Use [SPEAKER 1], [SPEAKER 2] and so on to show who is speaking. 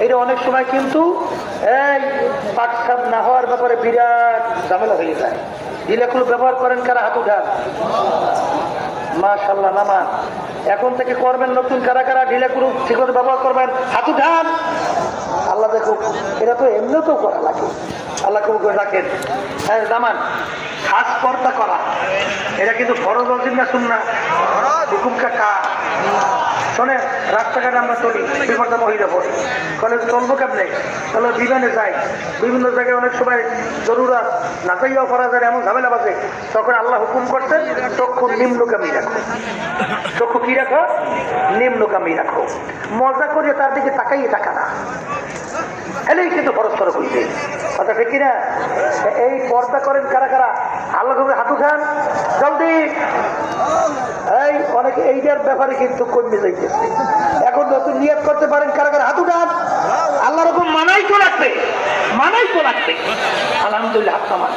[SPEAKER 1] এটা অনেক সময় কিন্তু এই পাকসাপ না হওয়ার ব্যাপারে বিরাট ঝামেলা হয়ে যায়। ঢিলেকুলো ব্যবহার করেন কারা? হাত উঠান। মাশাআল্লাহ, নামান। এখন থেকে করবেন নতুন কারা কারা ঢিলেকুলো ঠিক মতো ব্যবহার করবেন? হাত উঠান। আল্লাহ দেখুক, এটা তো এমনিতেও করা লাগে। আল্লাহ কবুল করে রাখেন। হ্যাঁ, নামান। খাস পর্দা করা এটা কিন্তু ফরজ ওয়াজিব না সুন্নাহ? হুকুম কাকা শোনেন, রাস্তাঘাটে আমরা চলি, বিপদে মহিলা পড়ে, কলেজ চলবো কেমনে? তাহলে বিমানে যাই, বিভিন্ন জায়গায় অনেক সময় জরুরত না যাইয়াও করা যায়, এমন ঝামেলা বাজে, তখন আল্লাহ হুকুম করছেন চক্ষু নিম্নগামী রাখো। চক্ষু কি রাখো? নিম্নগামী রাখো। মজা করে তার দিকে তাকাইয়ে টাকা না, এলেই কিন্তু পরস্পর হইবে। কথা ঠিক কিনা? এই পর্দা করেন কারা কারা? আল্লাহ করে হাত উঠান জলদি। এই অনেকে এইটার ব্যাপারে কিন্তু কমে যাইতেছে। এখন নতুন নিয়ত করতে পারেন কারা কারা? হাত উঠান। আল্লাহ রকম মানাই তো রাখবে, মানাই তো রাখবে। আলহামদুলিল্লাহ, হাত নামান।